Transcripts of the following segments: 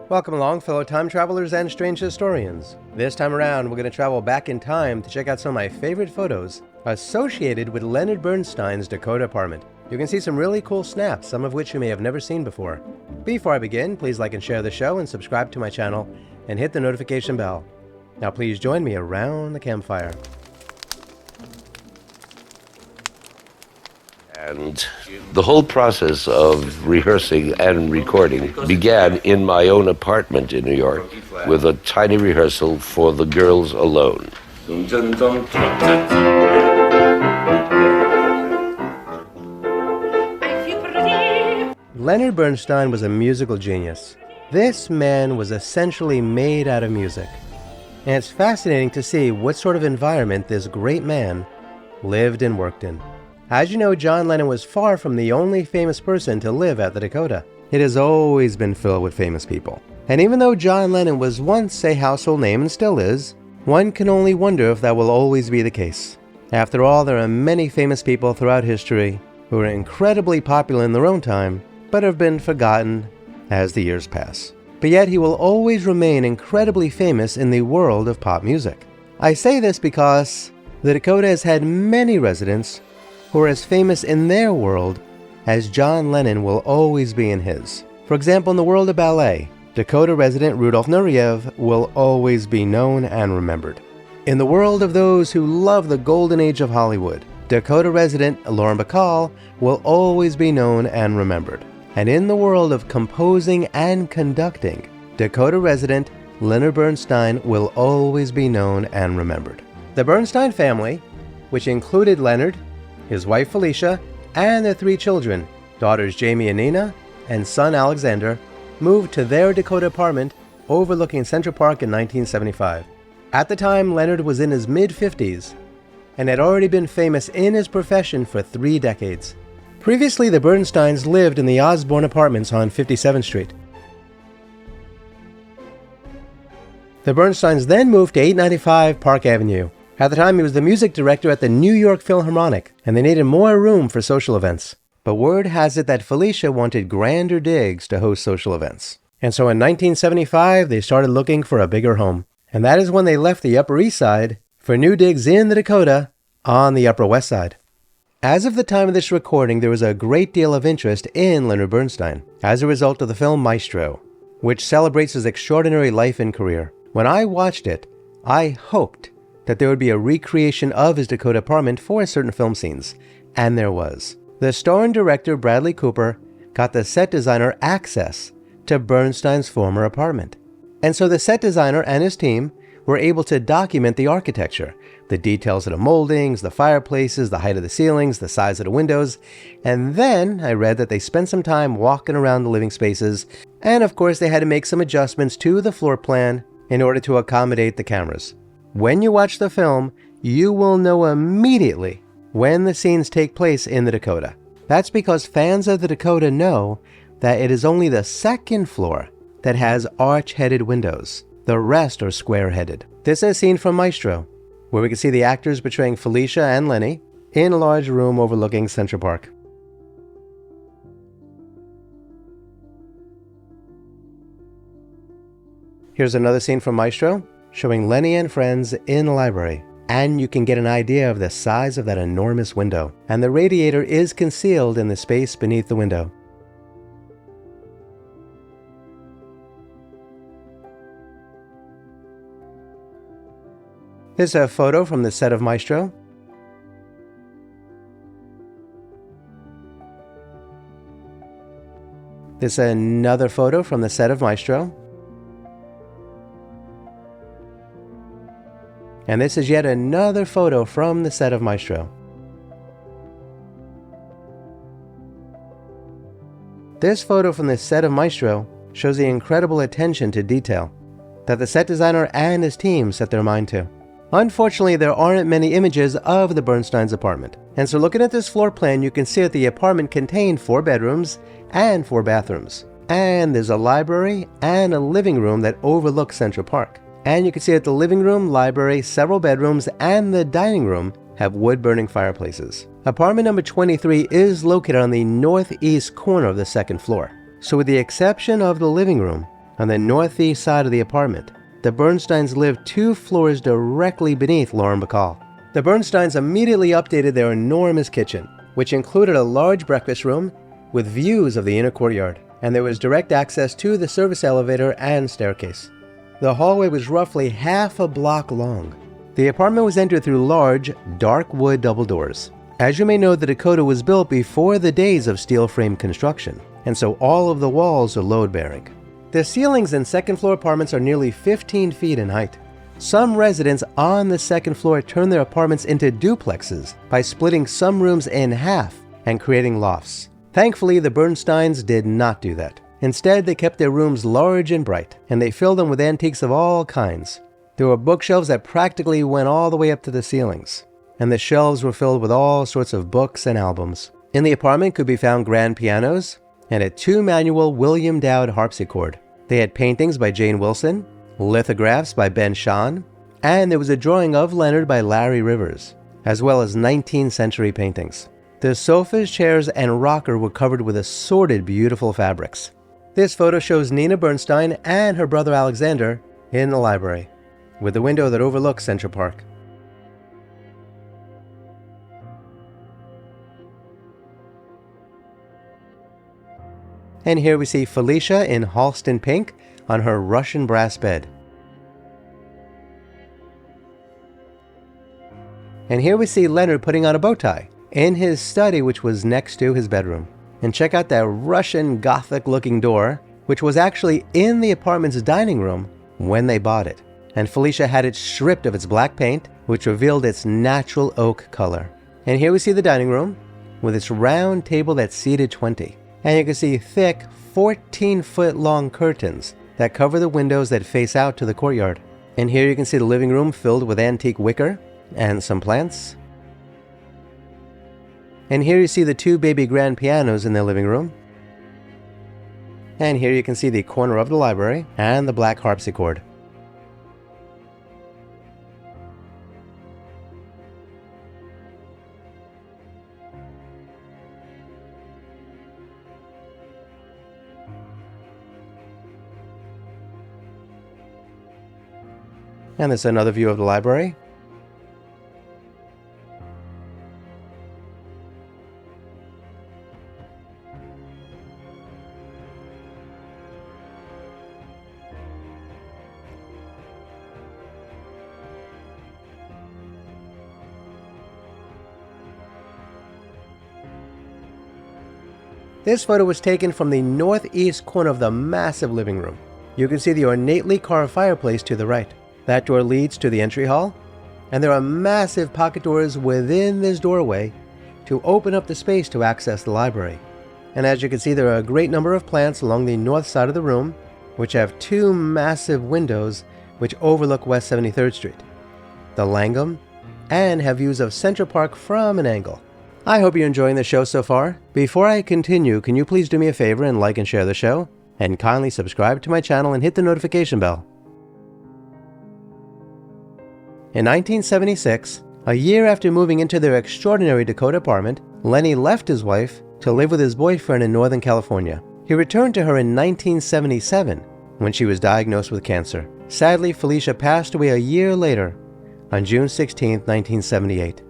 Welcome along, fellow time travelers and strange historians. This time around, we're going to travel back in time to check out some of my favorite photos associated with Leonard Bernstein's Dakota Apartment. You can see some really cool snaps, some of which you may have never seen before. Before I begin, please like and share the show and subscribe to my channel and hit the notification bell. Now please join me around the campfire. And the whole process of rehearsing and recording began in my own apartment in New York with a tiny rehearsal for the girls alone. Leonard Bernstein was a musical genius. This man was essentially made out of music. And it's fascinating to see what sort of environment this great man lived and worked in. As you know, John Lennon was far from the only famous person to live at the Dakota. It has always been filled with famous people. And even though John Lennon was once a household name and still is, one can only wonder if that will always be the case. After all, there are many famous people throughout history who are incredibly popular in their own time, but have been forgotten as the years pass. But yet he will always remain incredibly famous in the world of pop music. I say this because the Dakota has had many residents who are as famous in their world as John Lennon will always be in his. For example, in the world of ballet, Dakota resident Rudolf Nureyev will always be known and remembered. In the world of those who love the golden age of Hollywood, Dakota resident Lauren Bacall will always be known and remembered. And in the world of composing and conducting, Dakota resident Leonard Bernstein will always be known and remembered. The Bernstein family, which included Leonard, his wife Felicia, and their three children, daughters Jamie and Nina, and son Alexander, moved to their Dakota apartment overlooking Central Park in 1975. At the time, Leonard was in his mid-50s and had already been famous in his profession for 3 decades. Previously, the Bernsteins lived in the Osborne Apartments on 57th Street. The Bernsteins then moved to 895 Park Avenue. At the time, he was the music director at the New York Philharmonic, and they needed more room for social events. But word has it that Felicia wanted grander digs to host social events. And so in 1975, they started looking for a bigger home. And that is when they left the Upper East Side for new digs in the Dakota on the Upper West Side. As of the time of this recording, there was a great deal of interest in Leonard Bernstein as a result of the film Maestro, which celebrates his extraordinary life and career. When I watched it, I hoped that there would be a recreation of his Dakota apartment for certain film scenes, and there was. The star and director Bradley Cooper got the set designer access to Bernstein's former apartment. And so the set designer and his team were able to document the architecture, the details of the moldings, the fireplaces, the height of the ceilings, the size of the windows, and then I read that they spent some time walking around the living spaces, and of course they had to make some adjustments to the floor plan in order to accommodate the cameras. When you watch the film, you will know immediately when the scenes take place in the Dakota. That's because fans of the Dakota know that it is only the second floor that has arch-headed windows. The rest are square-headed. This is a scene from Maestro, where we can see the actors portraying Felicia and Lenny in a large room overlooking Central Park. Here's another scene from Maestro, showing Lenny and friends in the library. And you can get an idea of the size of that enormous window. And the radiator is concealed in the space beneath the window. Here's a photo from the set of Maestro. There's another photo from the set of Maestro. And this is yet another photo from the set of Maestro. This photo from the set of Maestro shows the incredible attention to detail that the set designer and his team set their mind to. Unfortunately, there aren't many images of the Bernsteins' apartment. And so looking at this floor plan, you can see that the apartment contained 4 bedrooms and 4 bathrooms. And there's a library and a living room that overlooks Central Park. And you can see that the living room, library, several bedrooms, and the dining room have wood-burning fireplaces. Apartment number 23 is located on the northeast corner of the second floor. So with the exception of the living room, on the northeast side of the apartment. The Bernsteins lived 2 floors directly beneath Lauren Bacall. The Bernsteins immediately updated their enormous kitchen, which included a large breakfast room with views of the inner courtyard, and there was direct access to the service elevator and staircase. The hallway was roughly half a block long. The apartment was entered through large, dark wood double doors. As you may know, the Dakota was built before the days of steel frame construction, and so all of the walls are load-bearing. The ceilings in second-floor apartments are nearly 15 feet in height. Some residents on the second floor turn their apartments into duplexes by splitting some rooms in half and creating lofts. Thankfully, the Bernsteins did not do that. Instead, they kept their rooms large and bright, and they filled them with antiques of all kinds. There were bookshelves that practically went all the way up to the ceilings, and the shelves were filled with all sorts of books and albums. In the apartment could be found grand pianos and a 2-manual William Dowd harpsichord. They had paintings by Jane Wilson, lithographs by Ben Shahn, and there was a drawing of Leonard by Larry Rivers, as well as 19th century paintings. The sofas, chairs, and rocker were covered with assorted beautiful fabrics. This photo shows Nina Bernstein and her brother Alexander in the library, with a window that overlooks Central Park. And here we see Felicia in Halston pink on her Russian brass bed. And here we see Leonard putting on a bow tie in his study, which was next to his bedroom. And check out that Russian Gothic looking door, which was actually in the apartment's dining room when they bought it. And Felicia had it stripped of its black paint, which revealed its natural oak color. And here we see the dining room with its round table that seated 20. And you can see thick 14-foot long curtains that cover the windows that face out to the courtyard. And here you can see the living room filled with antique wicker and some plants. And here you see the 2 baby grand pianos in the living room. And here you can see the corner of the library and the black harpsichord. And this is another view of the library. This photo was taken from the northeast corner of the massive living room. You can see the ornately carved fireplace to the right. That door leads to the entry hall, and there are massive pocket doors within this doorway to open up the space to access the library. And as you can see, there are a great number of plants along the north side of the room, which have 2 massive windows which overlook West 73rd Street, the Langham, and have views of Central Park from an angle. I hope you're enjoying the show so far. Before I continue, can you please do me a favor and like and share the show? And kindly subscribe to my channel and hit the notification bell. In 1976, a year after moving into their extraordinary Dakota apartment, Lenny left his wife to live with his boyfriend in Northern California. He returned to her in 1977 when she was diagnosed with cancer. Sadly, Felicia passed away a year later on June 16, 1978.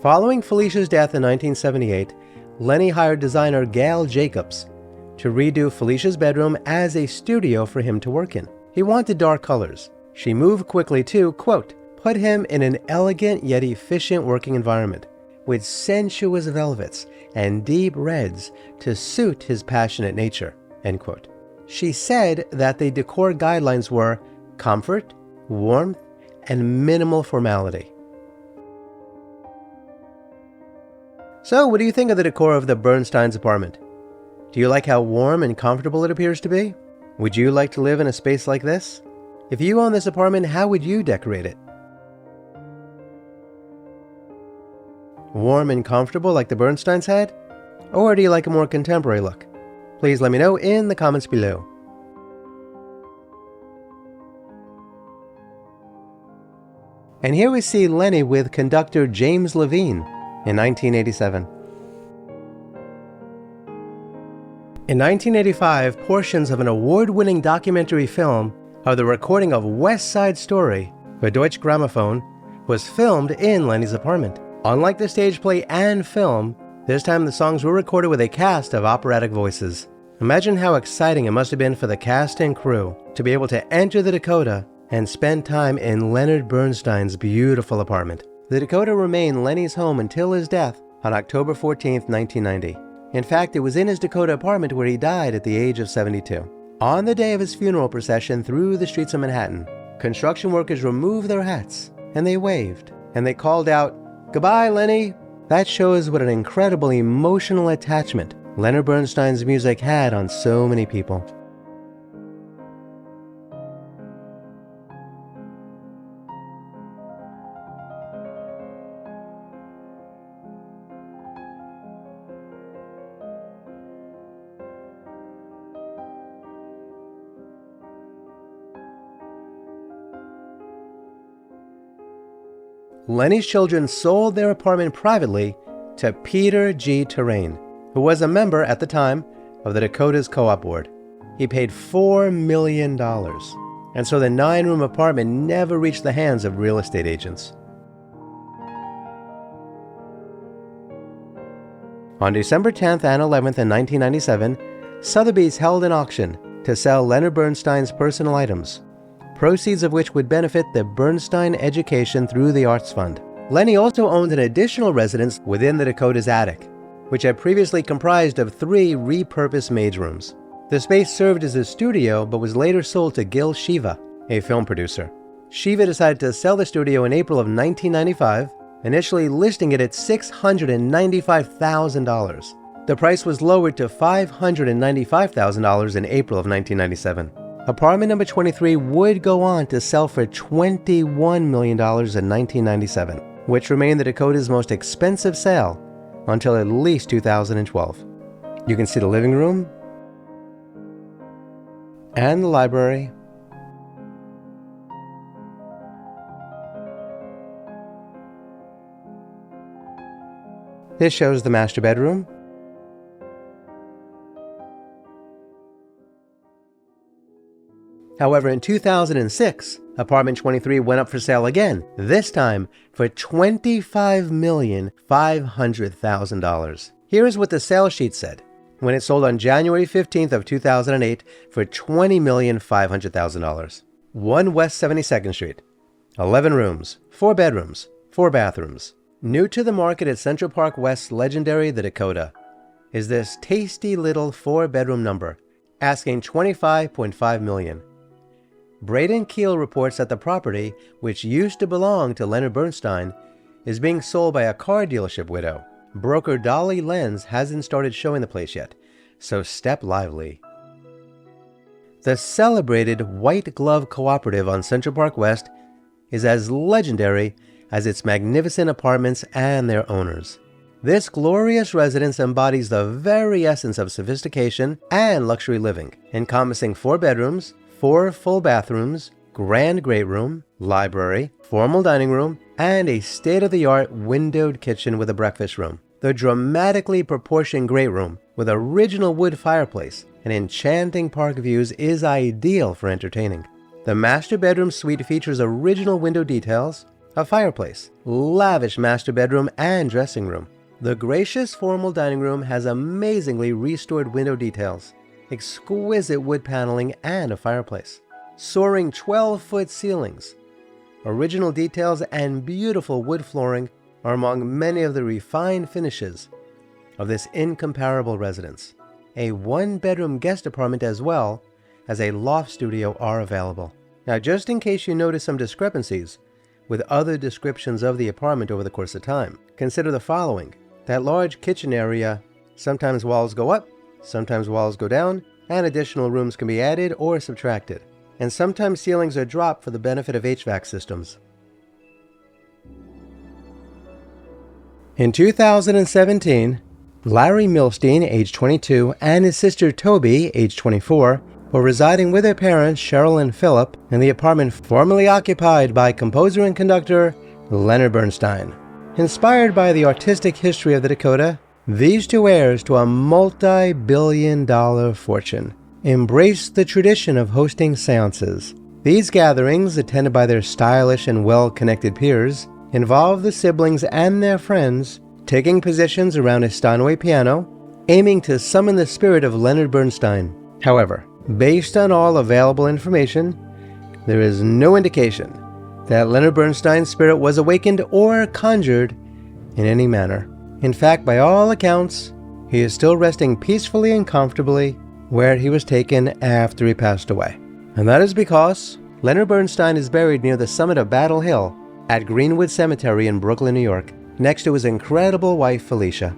Following Felicia's death in 1978, Lenny hired designer Gail Jacobs to redo Felicia's bedroom as a studio for him to work in. He wanted dark colors. She moved quickly to, quote, put him in an elegant yet efficient working environment with sensuous velvets and deep reds to suit his passionate nature, end quote. She said that the decor guidelines were comfort, warmth, and minimal formality. So, what do you think of the decor of the Bernstein's apartment? Do you like how warm and comfortable it appears to be? Would you like to live in a space like this? If you own this apartment, how would you decorate it? Warm and comfortable like the Bernsteins had? Or do you like a more contemporary look? Please let me know in the comments below. And here we see Lenny with conductor James Levine in 1987. In 1985, portions of an award-winning documentary film of the recording of West Side Story for Deutsche Grammophon was filmed in Lenny's apartment. Unlike the stage play and film, this time the songs were recorded with a cast of operatic voices. Imagine how exciting it must have been for the cast and crew to be able to enter the Dakota and spend time in Leonard Bernstein's beautiful apartment. The Dakota remained Lenny's home until his death on October 14, 1990. In fact, it was in his Dakota apartment where he died at the age of 72. On the day of his funeral procession through the streets of Manhattan, construction workers removed their hats, and they waved, and they called out, "Goodbye, Lenny!" That shows what an incredible emotional attachment Leonard Bernstein's music had on so many people. Lenny's children sold their apartment privately to Peter G. Terrain, who was a member at the time of the Dakota's co-op board. He paid $4 million, and so the 9-room apartment never reached the hands of real estate agents. On December 10th and 11th in 1997, Sotheby's held an auction to sell Leonard Bernstein's personal items, proceeds of which would benefit the Bernstein Education through the Arts Fund. Lenny also owned an additional residence within the Dakota's attic, which had previously comprised of 3 repurposed maid's rooms. The space served as a studio, but was later sold to Gil Shiva, a film producer. Shiva decided to sell the studio in April of 1995, initially listing it at $695,000. The price was lowered to $595,000 in April of 1997. Apartment number 23 would go on to sell for $21 million in 1997, which remained the Dakota's most expensive sale until at least 2012. You can see the living room and the library. This shows the master bedroom. However, in 2006, apartment 23 went up for sale again, this time for $25,500,000. Here is what the sales sheet said when it sold on January 15th of 2008 for $20,500,000. 1 West 72nd Street, 11 rooms, 4 bedrooms, 4 bathrooms. New to the market at Central Park West's legendary The Dakota is this tasty little 4-bedroom number, asking $25.5 million. Braden Keel reports that the property, which used to belong to Leonard Bernstein, is being sold by a car dealership widow. Broker Dolly Lenz hasn't started showing the place yet, so step lively. The celebrated White Glove Cooperative on Central Park West is as legendary as its magnificent apartments and their owners. This glorious residence embodies the very essence of sophistication and luxury living, encompassing 4 bedrooms, 4 full bathrooms, grand great room, library, formal dining room, and a state-of-the-art windowed kitchen with a breakfast room. The dramatically proportioned great room with original wood fireplace and enchanting park views is ideal for entertaining. The master bedroom suite features original window details, a fireplace, lavish master bedroom and dressing room. The gracious formal dining room has amazingly restored window details, exquisite wood paneling, and a fireplace. Soaring 12-foot ceilings, original details, and beautiful wood flooring are among many of the refined finishes of this incomparable residence. A 1-bedroom guest apartment as well as a loft studio are available. Now, just in case you notice some discrepancies with other descriptions of the apartment over the course of time, consider the following. That large kitchen area, sometimes walls go up, sometimes walls go down, and additional rooms can be added or subtracted. and sometimes ceilings are dropped for the benefit of HVAC systems. In 2017, Larry Milstein, age 22, and his sister Toby, age 24, were residing with their parents, Cheryl and Philip, in the apartment formerly occupied by composer and conductor Leonard Bernstein. Inspired by the artistic history of the Dakota, these two heirs to a multi-billion-dollar fortune embraced the tradition of hosting seances. These gatherings, attended by their stylish and well-connected peers, involve the siblings and their friends taking positions around a Steinway piano, aiming to summon the spirit of Leonard Bernstein. However, based on all available information, there is no indication that Leonard Bernstein's spirit was awakened or conjured in any manner. In fact, by all accounts, he is still resting peacefully and comfortably where he was taken after he passed away. And that is because Leonard Bernstein is buried near the summit of Battle Hill at Greenwood Cemetery in Brooklyn, New York, next to his incredible wife, Felicia.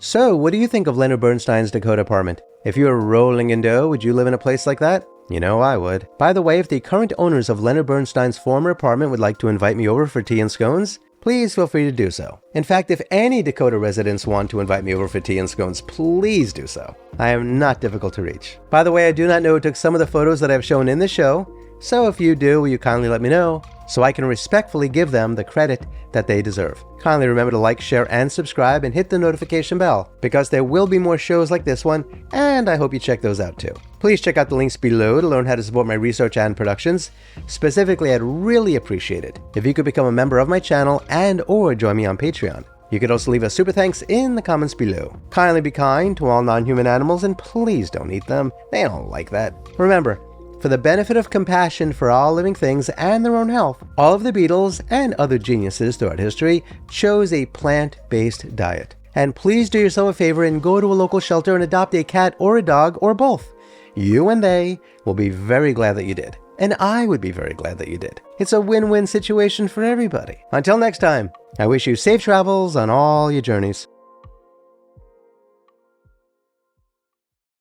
So, what do you think of Leonard Bernstein's Dakota Apartment? If you were rolling in dough, would you live in a place like that? You know I would. By the way, if the current owners of Leonard Bernstein's former apartment would like to invite me over for tea and scones, please feel free to do so. In fact, if any Dakota residents want to invite me over for tea and scones, please do so. I am not difficult to reach. By the way, I do not know who took some of the photos that I've shown in the show, so if you do, will you kindly let me know so I can respectfully give them the credit that they deserve. Kindly remember to like, share, and subscribe, and hit the notification bell, because there will be more shows like this one, and I hope you check those out too. Please check out the links below to learn how to support my research and productions. Specifically, I'd really appreciate it if you could become a member of my channel and or join me on Patreon. You could also leave a super thanks in the comments below. Kindly be kind to all non-human animals, and please don't eat them. They don't like that. Remember, for the benefit of compassion for all living things and their own health, all of the Beatles and other geniuses throughout history chose a plant-based diet. And please do yourself a favor and go to a local shelter and adopt a cat or a dog or both. You and they will be very glad that you did. And I would be very glad that you did. It's a win-win situation for everybody. Until next time, I wish you safe travels on all your journeys.